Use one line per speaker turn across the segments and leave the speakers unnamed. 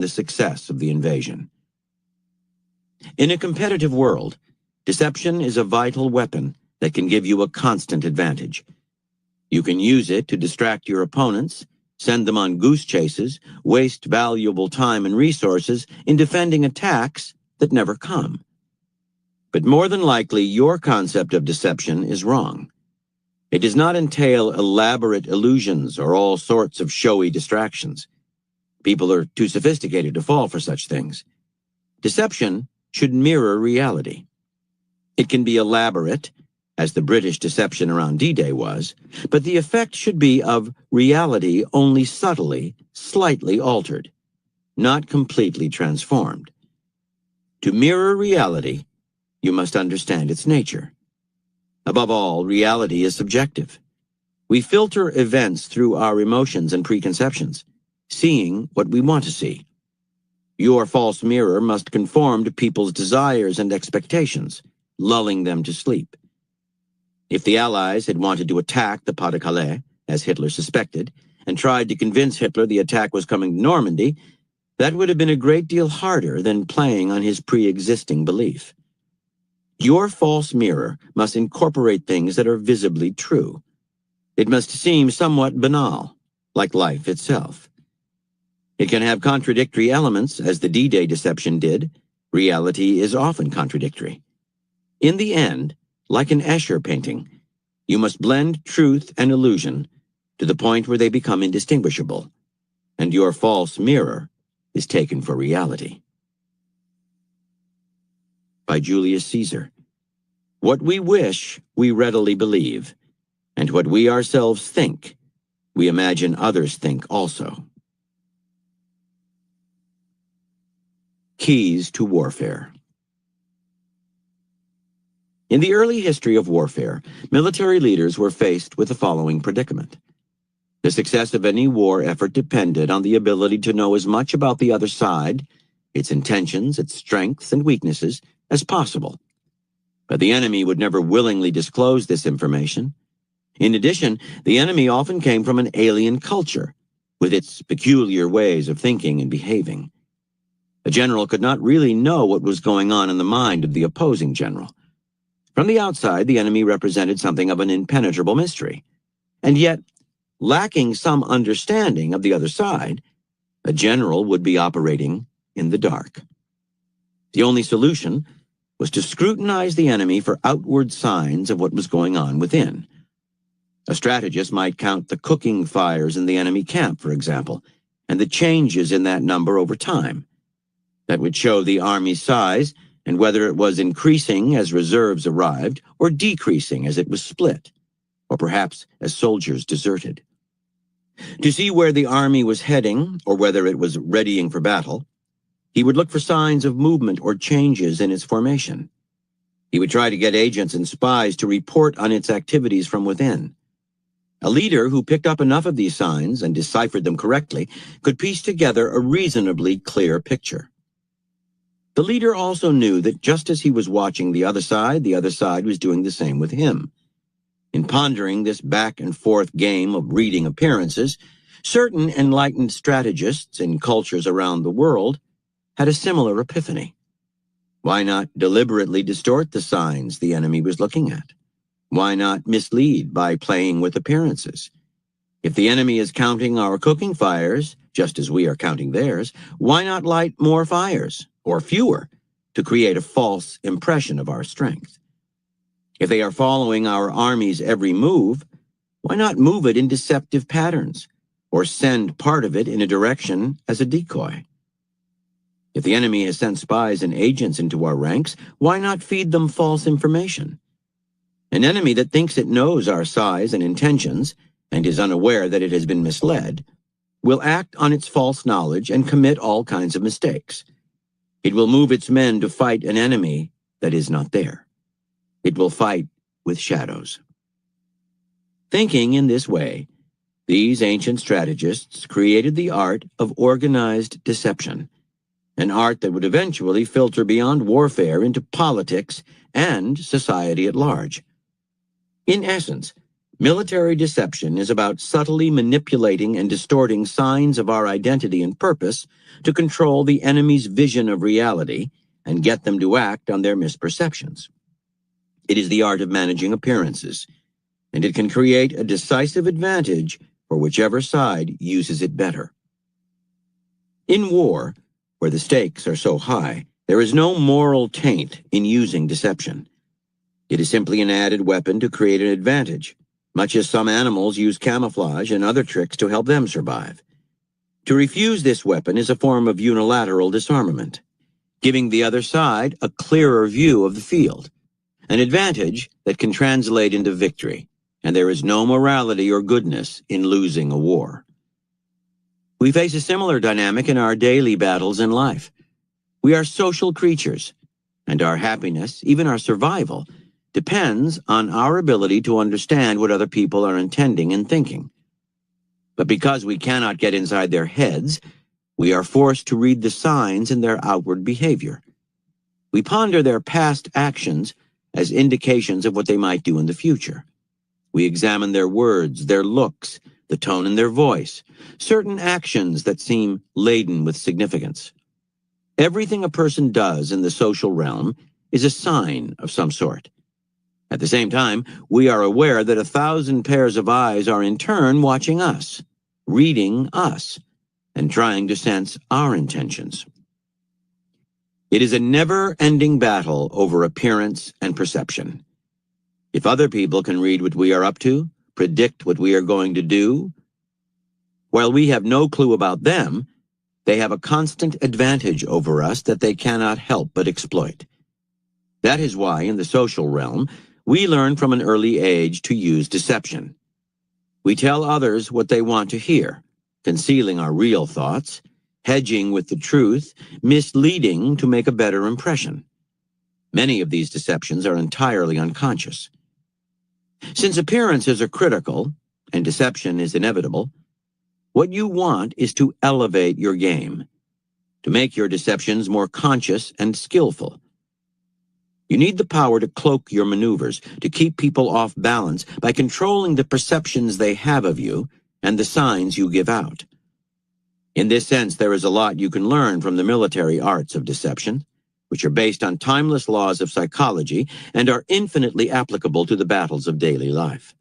the success of the invasion. In a competitive world, deception is a vital weapon that can give you a constant advantage. You can use it to distract your opponents, send them on goose chases, waste valuable time and resources in defending attacks that never come. But more than likely, your concept of deception is wrong. It does not entail elaborate illusions or all sorts of showy distractions. People are too sophisticated to fall for such things. Deception should mirror reality. It can be elaborate, as the British deception around D-Day was, but the effect should be of reality only subtly, slightly altered, not completely transformed. To mirror reality, you must understand its nature. Above all, reality is subjective. We filter events through our emotions and preconceptions, seeing what we want to see. Your false mirror must conform to people's desires and expectations, lulling them to sleep. If the Allies had wanted to attack the Pas-de-Calais, as Hitler suspected, and tried to convince Hitler the attack was coming to Normandy, that would have been a great deal harder than playing on his pre-existing belief. Your false mirror must incorporate things that are visibly true. It must seem somewhat banal, like life itself. It can have contradictory elements, as the D-Day deception did. Reality is often contradictory. In the end, like an Escher painting, you must blend truth and illusion to the point where they become indistinguishable, and your false mirror is taken for reality. By Julius Caesar. What we wish, we readily believe, and what we ourselves think, we imagine others think also. Keys to warfare. In the early history of warfare, military leaders were faced with the following predicament. The success of any war effort depended on the ability to know as much about the other side, its intentions, its strengths and weaknesses, as possible. But the enemy would never willingly disclose this information. In addition, the enemy often came from an alien culture, with its peculiar ways of thinking and behaving. A general could not really know what was going on in the mind of the opposing general. From the outside, the enemy represented something of an impenetrable mystery. And yet, lacking some understanding of the other side, a general would be operating in the dark. The only solution was to scrutinize the enemy for outward signs of what was going on within. A strategist might count the cooking fires in the enemy camp, for example, and the changes in that number over time. That would show the army's size and whether it was increasing as reserves arrived or decreasing as it was split, or perhaps as soldiers deserted. To see where the army was heading or whether it was readying for battle, he would look for signs of movement or changes in its formation. He would try to get agents and spies to report on its activities from within. A leader who picked up enough of these signs and deciphered them correctly could piece together a reasonably clear picture. The leader also knew that just as he was watching the other side was doing the same with him. In pondering this back-and-forth game of reading appearances, certain enlightened strategists in cultures around the world had a similar epiphany. Why not deliberately distort the signs the enemy was looking at? Why not mislead by playing with appearances? If the enemy is counting our cooking fires, just as we are counting theirs, why not light more fires, or fewer, to create a false impression of our strength? If they are following our army's every move, why not move it in deceptive patterns, or send part of it in a direction as a decoy? If the enemy has sent spies and agents into our ranks, why not feed them false information? An enemy that thinks it knows our size and intentions, and is unaware that it has been misled, will act on its false knowledge and commit all kinds of mistakes. It will move its men to fight an enemy that is not there. It will fight with shadows. Thinking in this way, these ancient strategists created the art of organized deception, an art that would eventually filter beyond warfare into politics and society at large. In essence, Military deception is about subtly manipulating and distorting signs of our identity and purpose to control the enemy's vision of reality and get them to act on their misperceptions. It is the art of managing appearances, and it can create a decisive advantage for whichever side uses it better. In war, where the stakes are so high, there is no moral taint in using deception. It is simply an added weapon to create an advantage, much as some animals use camouflage and other tricks to help them survive. To refuse this weapon is a form of unilateral disarmament, giving the other side a clearer view of the field, an advantage that can translate into victory, and there is no morality or goodness in losing a war. We face a similar dynamic in our daily battles in life. We are social creatures, and our happiness, even our survival, depends on our ability to understand what other people are intending and thinking. But because we cannot get inside their heads, we are forced to read the signs in their outward behavior. We ponder their past actions as indications of what they might do in the future. We examine their words, their looks, the tone in their voice, certain actions that seem laden with significance. Everything a person does in the social realm is a sign of some sort. At the same time, we are aware that 1,000 pairs of eyes are in turn watching us, reading us, and trying to sense our intentions. It is a never-ending battle over appearance and perception. If other people can read what we are up to, predict what we are going to do, while we have no clue about them, they have a constant advantage over us that they cannot help but exploit. That is why, in the social realm, we learn from an early age to use deception. We tell others what they want to hear, concealing our real thoughts, hedging with the truth, misleading to make a better impression. Many of these deceptions are entirely unconscious. Since appearances are critical, and deception is inevitable, what you want is to elevate your game, to make your deceptions more conscious and skillful. You need the power to cloak your maneuvers, to keep people off balance by controlling the perceptions they have of you and the signs you give out. In this sense, there is a lot you can learn from the military arts of deception, which are based on timeless laws of psychology and are infinitely applicable to the battles of daily life.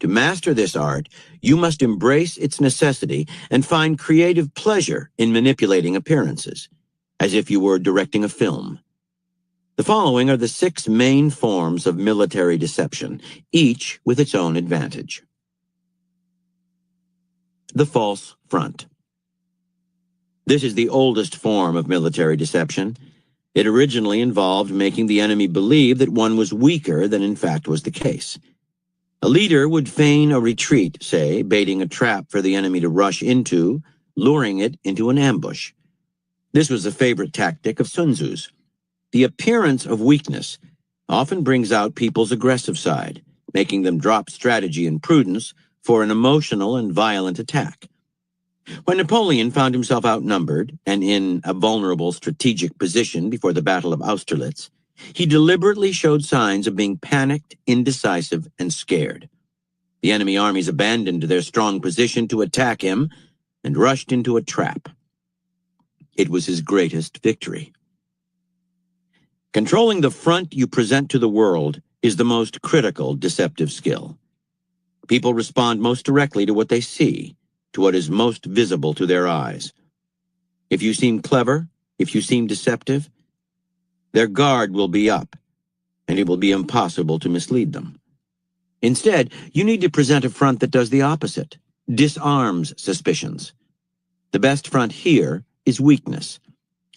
To master this art, you must embrace its necessity and find creative pleasure in manipulating appearances, as if you were directing a film. The following are the 6 main forms of military deception, each with its own advantage. The false front. This is the oldest form of military deception. It originally involved making the enemy believe that one was weaker than in fact was the case. A leader would feign a retreat, say, baiting a trap for the enemy to rush into, luring it into an ambush. This was a favorite tactic of Sun Tzu's. The appearance of weakness often brings out people's aggressive side, making them drop strategy and prudence for an emotional and violent attack. When Napoleon found himself outnumbered and in a vulnerable strategic position before the Battle of Austerlitz, he deliberately showed signs of being panicked, indecisive, and scared. The enemy armies abandoned their strong position to attack him and rushed into a trap. It was his greatest victory. Controlling the front you present to the world is the most critical deceptive skill. People respond most directly to what they see, to what is most visible to their eyes. If you seem clever, if you seem deceptive, their guard will be up, and it will be impossible to mislead them. Instead, you need to present a front that does the opposite, disarms suspicions. The best front here is weakness,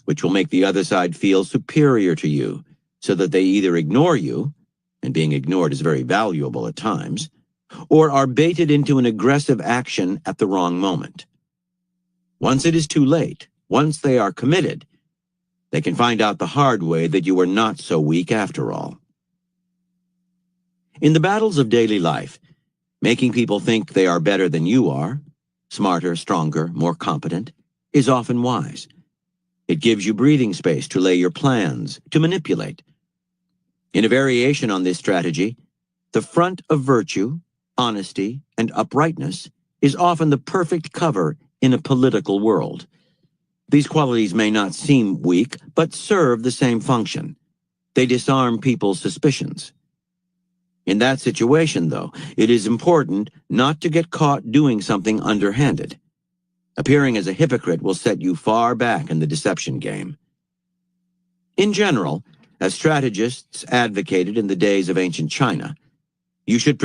which will make the other side feel superior to you, so that they either ignore you, and being ignored is very valuable at times, or are baited into an aggressive action at the wrong moment. Once it is too late, once they are committed, they can find out the hard way that you are not so weak after all. In the battles of daily life, making people think they are better than you are, smarter, stronger, more competent, is often wise. It gives you breathing space to lay your plans, to manipulate. In a variation on this strategy, the front of virtue, Honesty and uprightness is often the perfect cover in a political world. These qualities may not seem weak, but serve the same function. They disarm people's suspicions. In that situation, though, it is important not to get caught doing something underhanded. Appearing as a hypocrite will set you far back in the deception game. In general, as strategists advocated in the days of ancient China, you should